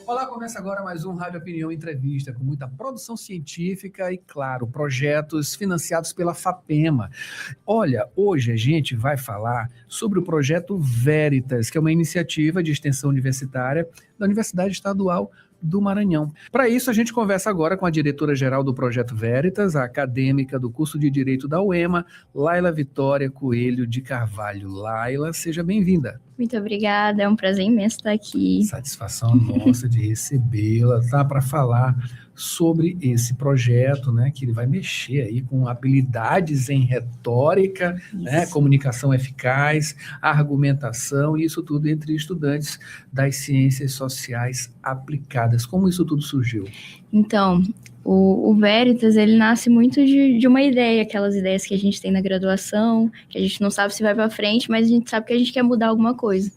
Olá, começa agora mais um Rádio Opinião Entrevista, com muita produção científica e, claro, projetos financiados pela FAPEMA. Olha, hoje a gente vai falar sobre o projeto Veritas, que é uma iniciativa de extensão universitária da Universidade Estadual do Maranhão. Para isso, a gente conversa agora com a diretora-geral do Projeto Veritas, a acadêmica do curso de Direito da UEMA, Laila Vitória Coelho de Carvalho. Laila, seja bem-vinda. Muito obrigada, é um prazer imenso estar aqui. Satisfação nossa de recebê-la, tá? Para falar sobre esse projeto, né? Que ele vai mexer aí com habilidades em retórica, né, comunicação eficaz, argumentação, e isso tudo entre estudantes das ciências sociais aplicadas. Como isso tudo surgiu? Então, o Veritas, ele nasce muito de uma ideia, aquelas ideias que a gente tem na graduação, que a gente não sabe se vai para frente, mas a gente sabe que a gente quer mudar alguma coisa.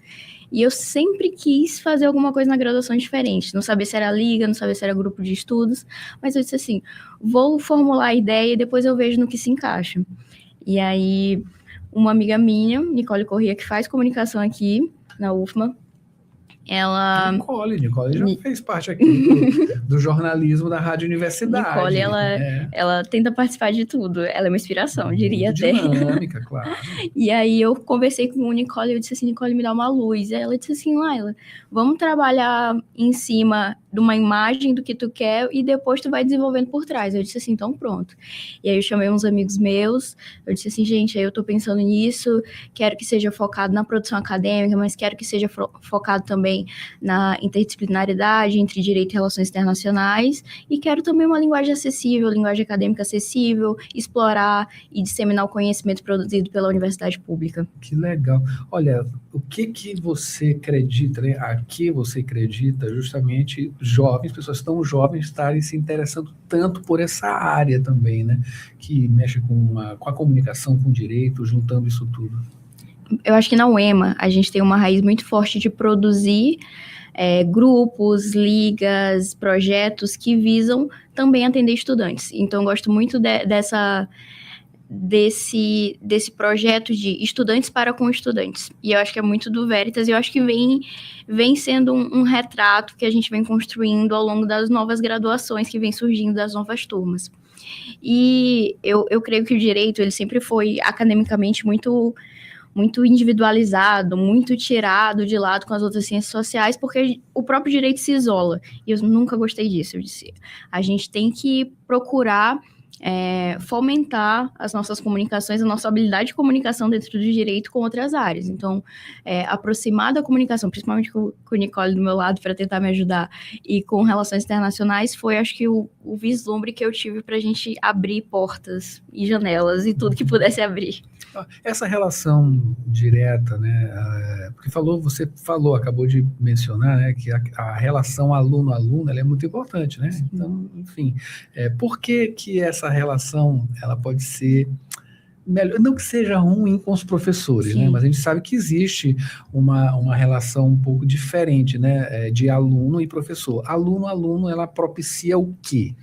E eu sempre quis fazer alguma coisa na graduação diferente, não sabia se era liga, não sabia se era grupo de estudos, mas eu disse assim, vou formular a ideia e depois eu vejo no que se encaixa. E aí, uma amiga minha, Nicole Corrêa, que faz comunicação aqui na UFMA, ela... Nicole já fez parte aqui do jornalismo da Rádio Universidade. Nicole, ela tenta participar de tudo. Ela é uma inspiração, muito diria até. Dinâmica, claro. E aí eu conversei com o Nicole, eu disse assim, Nicole, me dá uma luz. E ela disse assim, Laila, vamos trabalhar em cima de uma imagem do que tu quer e depois tu vai desenvolvendo por trás. Eu disse assim, então pronto. E aí eu chamei uns amigos meus, eu disse assim, gente, aí eu tô pensando nisso, quero que seja focado na produção acadêmica, mas quero que seja focado também na interdisciplinaridade entre direito e relações internacionais, e quero também uma linguagem acessível, linguagem acadêmica acessível, explorar e disseminar o conhecimento produzido pela universidade pública. Que legal. Olha, o que você acredita, né? A que você acredita justamente jovens, pessoas tão jovens estarem se interessando tanto por essa área também, né? Que mexe com a comunicação, com o direito, juntando isso tudo. Eu acho que na UEMA a gente tem uma raiz muito forte de produzir grupos, ligas, projetos que visam também atender estudantes. Então, eu gosto muito desse projeto de estudantes para com estudantes. E eu acho que é muito do Veritas, e eu acho que vem sendo um retrato que a gente vem construindo ao longo das novas graduações que vem surgindo das novas turmas. E eu creio que o direito, ele sempre foi academicamente muito individualizado, muito tirado de lado com as outras ciências sociais, porque o próprio direito se isola. E eu nunca gostei disso. Eu disse, a gente tem que procurar fomentar as nossas comunicações, a nossa habilidade de comunicação dentro do direito com outras áreas. Então, aproximar da comunicação, principalmente com o Nicole do meu lado para tentar me ajudar, e com relações internacionais, foi, acho que, o vislumbre que eu tive para a gente abrir portas e janelas e tudo que pudesse abrir. Essa relação direta, né, porque você acabou de mencionar, né, que a relação aluno-aluno, ela é muito importante, né? Então, enfim, por que essa relação, ela pode ser melhor, não que seja ruim com os professores, né, mas a gente sabe que existe uma relação um pouco diferente, né, de aluno e professor. Aluno-aluno, ela propicia o quê?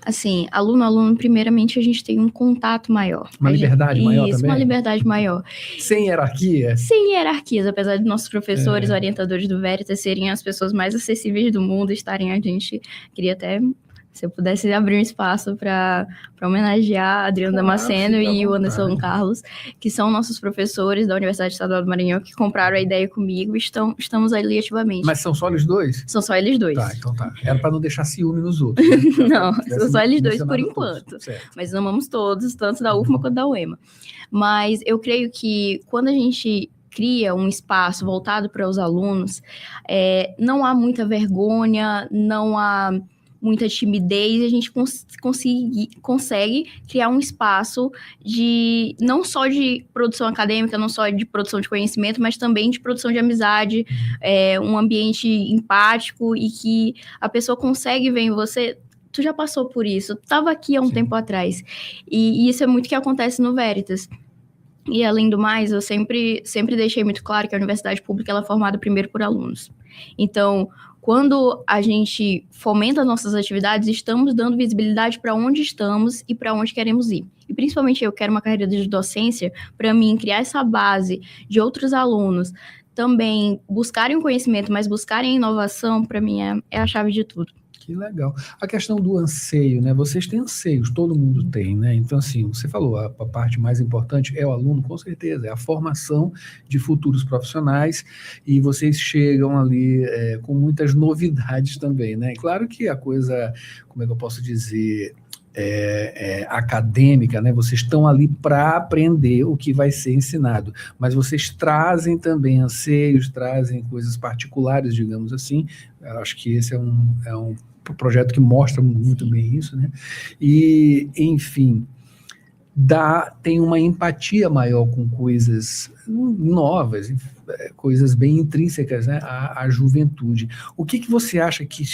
Assim, aluno, primeiramente, a gente tem um contato maior. Uma liberdade maior também? Uma liberdade maior. Sem hierarquia? Sem hierarquias, apesar de nossos professores, orientadores do Veritas serem as pessoas mais acessíveis do mundo, estarem a gente, queria até, se eu pudesse abrir um espaço para homenagear a Adriana Damasceno e o Anderson Carlos, que são nossos professores da Universidade Estadual do Maranhão, que compraram a ideia comigo e estamos ali ativamente. Mas são só eles dois? São só eles dois. Tá, então tá. Era para não deixar ciúme nos outros. Né? Não, são só eles dois por enquanto. Mas amamos todos, tanto da UFMA quanto da UEMA. Mas eu creio que quando a gente cria um espaço voltado para os alunos, não há muita vergonha, não há muita timidez, e a gente consegue criar um espaço não só de produção acadêmica, não só de produção de conhecimento, mas também de produção de amizade, um ambiente empático, e que a pessoa consegue ver em você, tu já passou por isso, tu estava aqui há um tempo atrás, e isso é muito que acontece no Veritas. E além do mais, eu sempre deixei muito claro que a universidade pública ela é formada primeiro por alunos. Então, quando a gente fomenta nossas atividades, estamos dando visibilidade para onde estamos e para onde queremos ir. E principalmente eu quero uma carreira de docência, para mim, criar essa base de outros alunos também buscarem o conhecimento, mas buscarem a inovação, para mim, é a chave de tudo. Que legal. A questão do anseio, né? Vocês têm anseios, todo mundo tem, né? Então, assim, você falou, a parte mais importante é o aluno, com certeza, é a formação de futuros profissionais, e vocês chegam ali com muitas novidades também, né? Claro que a coisa, como é que eu posso dizer, acadêmica, né? Vocês estão ali para aprender o que vai ser ensinado, mas vocês trazem também anseios, trazem coisas particulares, digamos assim. Eu acho que esse é um projeto que mostra muito bem isso, né? E, enfim, tem uma empatia maior com coisas novas, coisas bem intrínsecas, né, à juventude. O que você acha que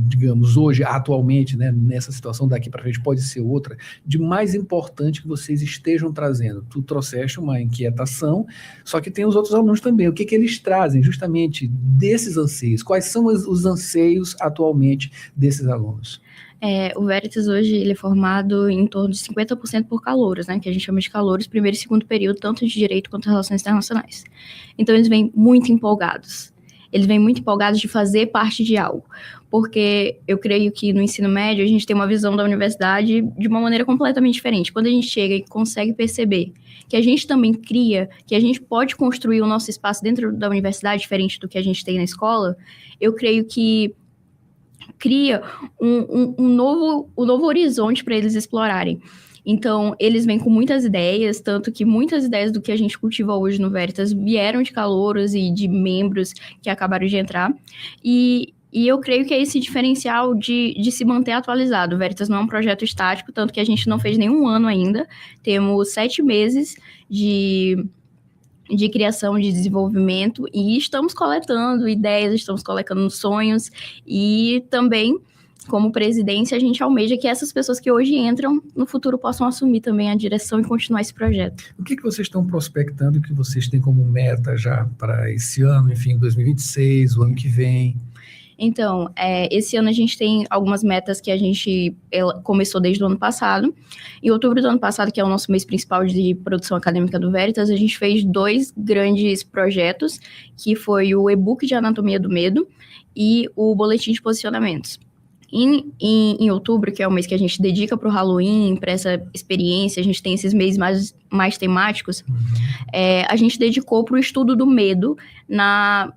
digamos, hoje, atualmente, né, nessa situação daqui para frente, pode ser outra, de mais importante que vocês estejam trazendo? Tu trouxeste uma inquietação, só que tem os outros alunos também. O que eles trazem justamente desses anseios? Quais são os anseios atualmente desses alunos? O Veritas hoje ele é formado em torno de 50% por calouros, né, que a gente chama de calouros, primeiro e segundo período, tanto de Direito quanto Relações Internacionais. Então, eles vêm muito empolgados. Eles vêm muito empolgados de fazer parte de algo, porque eu creio que no ensino médio a gente tem uma visão da universidade de uma maneira completamente diferente. Quando a gente chega e consegue perceber que a gente também cria, que a gente pode construir o nosso espaço dentro da universidade diferente do que a gente tem na escola, eu creio que cria um novo horizonte para eles explorarem. Então, eles vêm com muitas ideias, tanto que muitas ideias do que a gente cultiva hoje no Veritas vieram de calouros e de membros que acabaram de entrar. E eu creio que é esse diferencial de se manter atualizado. O Veritas não é um projeto estático, tanto que a gente não fez nenhum ano ainda. Temos 7 meses de criação, de desenvolvimento, e estamos coletando ideias, estamos coletando sonhos, e também, como presidência, a gente almeja que essas pessoas que hoje entram, no futuro possam assumir também a direção e continuar esse projeto. O que vocês estão prospectando, que vocês têm como meta já para esse ano, enfim, 2026, o ano que vem? Então, esse ano a gente tem algumas metas que ela começou desde o ano passado. Em outubro do ano passado, que é o nosso mês principal de produção acadêmica do Veritas, a gente fez 2 grandes projetos, que foi o e-book de Anatomia do Medo e o boletim de posicionamentos. Em outubro, que é o mês que a gente dedica para o Halloween, para essa experiência, a gente tem esses meses mais temáticos, a gente dedicou para o estudo do medo,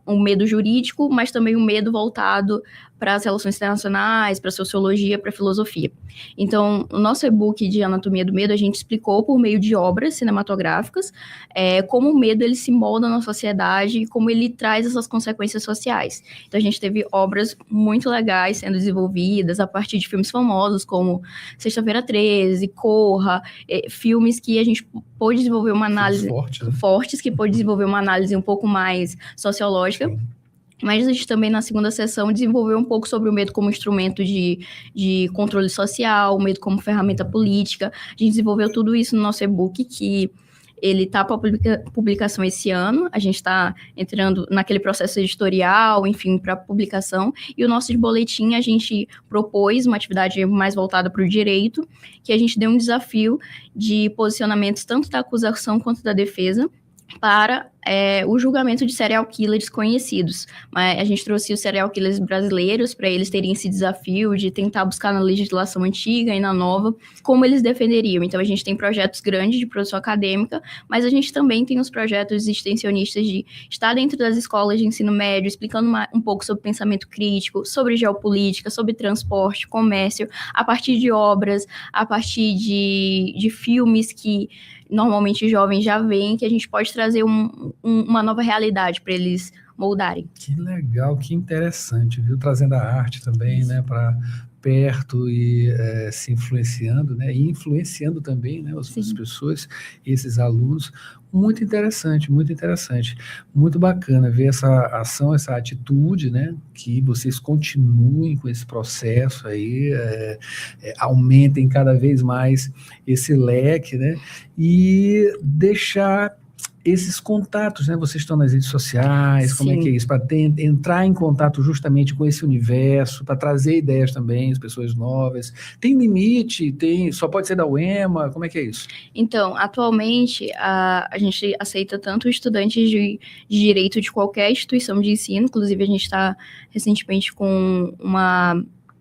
um medo jurídico, mas também um medo voltado para as relações internacionais, para a sociologia, para a filosofia. Então, o nosso e-book de Anatomia do Medo, a gente explicou por meio de obras cinematográficas como o medo ele se molda na sociedade e como ele traz essas consequências sociais. Então, a gente teve obras muito legais sendo desenvolvidas a partir de filmes famosos, como Sexta-feira 13, Corra, filmes que a gente pôde desenvolver uma análise fortes, que pôde desenvolver uma análise um pouco mais sociológica. Mas a gente também, na segunda sessão, desenvolveu um pouco sobre o medo como instrumento de controle social, o medo como ferramenta política. A gente desenvolveu tudo isso no nosso e-book, que ele está para publicação esse ano. A gente está entrando naquele processo editorial, enfim, para publicação. E o nosso de boletim, a gente propôs uma atividade mais voltada para o direito, que a gente deu um desafio de posicionamentos tanto da acusação quanto da defesa para o julgamento de serial killers conhecidos. A gente trouxe os serial killers brasileiros para eles terem esse desafio de tentar buscar na legislação antiga e na nova como eles defenderiam. Então, a gente tem projetos grandes de produção acadêmica, mas a gente também tem os projetos extensionistas de estar dentro das escolas de ensino médio, explicando um pouco sobre pensamento crítico, sobre geopolítica, sobre transporte, comércio, a partir de obras, a partir de filmes que normalmente jovens já veem, que a gente pode trazer uma nova realidade para eles moldarem. Que legal, que interessante, viu? Trazendo a arte também, né, para perto e se influenciando, né, e influenciando também, né, as pessoas, esses alunos. Muito interessante, muito bacana ver essa ação, essa atitude, né, que vocês continuem com esse processo aí, aumentem cada vez mais esse leque, né, e deixar esses contatos, né? Vocês estão nas redes sociais, como é que é isso? Para entrar em contato justamente com esse universo, para trazer ideias também, as pessoas novas. Tem limite? Só pode ser da UEMA? Como é que é isso? Então, atualmente, a gente aceita tanto estudantes de direito de qualquer instituição de ensino, inclusive a gente está recentemente com a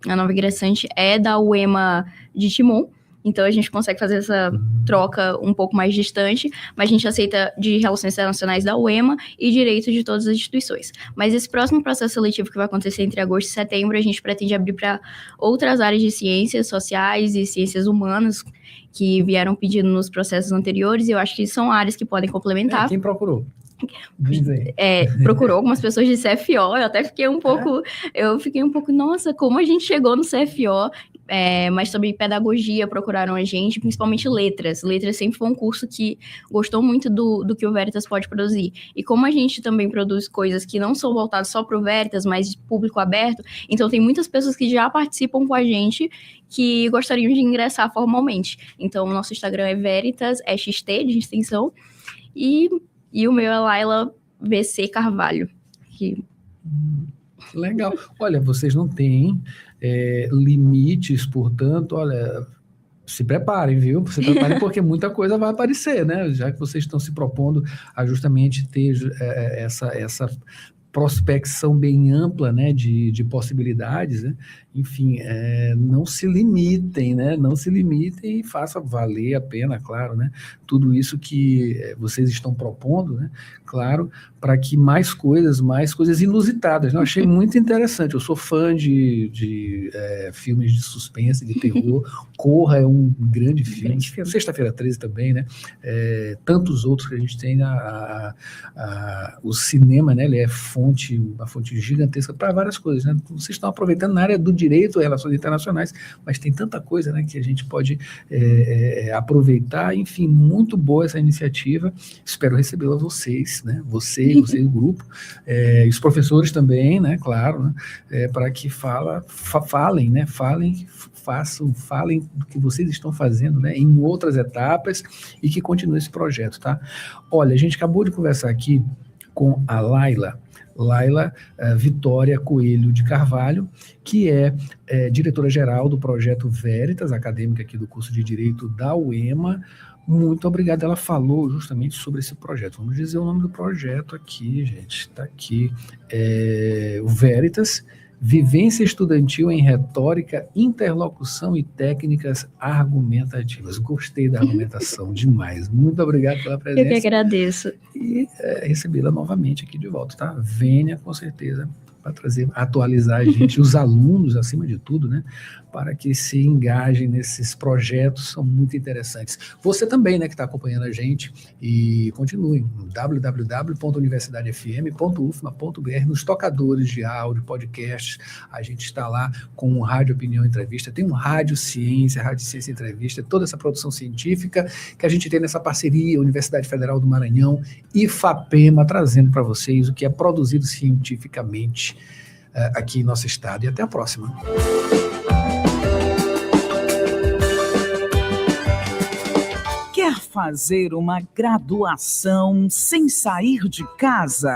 nova ingressante da UEMA de Timon. Então, a gente consegue fazer essa troca um pouco mais distante, mas a gente aceita de Relações Internacionais da UEMA e Direito de todas as instituições. Mas esse próximo processo seletivo que vai acontecer entre agosto e setembro, a gente pretende abrir para outras áreas de ciências sociais e ciências humanas que vieram pedindo nos processos anteriores, e eu acho que são áreas que podem complementar. Quem procurou? Procurou algumas pessoas de CFO, eu até fiquei um pouco, nossa, como a gente chegou no CFO, mas sobre pedagogia procuraram a gente, principalmente letras sempre foi um curso que gostou muito do que o Veritas pode produzir, e como a gente também produz coisas que não são voltadas só para o Veritas, mas de público aberto, então tem muitas pessoas que já participam com a gente que gostariam de ingressar formalmente. Então o nosso Instagram é Veritas, XT de extensão, e o meu é Laila VC Carvalho. Legal. Olha, vocês não têm limites, portanto, olha, se preparem, viu? Se preparem porque muita coisa vai aparecer, né? Já que vocês estão se propondo a justamente ter essa prospecção bem ampla, né, de possibilidades, né? Enfim, não se limitem, né? Não se limitem e façam valer a pena, claro, né? Tudo isso que vocês estão propondo, né? Claro, para que mais coisas inusitadas, né? Eu achei muito interessante. Eu sou fã de filmes de suspense, de terror. Corra é um grande filme. Sexta-feira 13 também, né? Tantos outros que a gente tem. O cinema, né? Ele é uma fonte gigantesca para várias coisas, né? Vocês estão aproveitando na área do direito, relações internacionais, mas tem tanta coisa, né, que a gente pode aproveitar. Enfim, muito boa essa iniciativa. Espero recebê-la vocês, né? Você e o grupo, e os professores também, né? Claro, né? Para que falem, né? Falem do que vocês estão fazendo, né? Em outras etapas, e que continue esse projeto, tá? Olha, a gente acabou de conversar aqui com a Laila Vitória Coelho de Carvalho, que é diretora-geral do projeto Veritas, acadêmica aqui do curso de Direito da UEMA. Muito obrigado. Ela falou justamente sobre esse projeto. Vamos dizer o nome do projeto aqui, gente. Está aqui. O Veritas, Vivência Estudantil em Retórica, Interlocução e Técnicas Argumentativas. Gostei da argumentação demais. Muito obrigado pela presença. Eu que agradeço. E recebê-la novamente aqui de volta, tá? Venha, com certeza, para atualizar a gente, os alunos, acima de tudo, né? Para que se engajem nesses projetos, são muito interessantes. Você também, né, que está acompanhando a gente, e continue no www.universidadefm.ufma.br, nos tocadores de áudio, podcasts. A gente está lá com o Rádio Opinião Entrevista, tem um Rádio Ciência Entrevista, toda essa produção científica que a gente tem nessa parceria, Universidade Federal do Maranhão e FAPEMA, trazendo para vocês o que é produzido cientificamente aqui em nosso estado. E até a próxima. Quer fazer uma graduação sem sair de casa?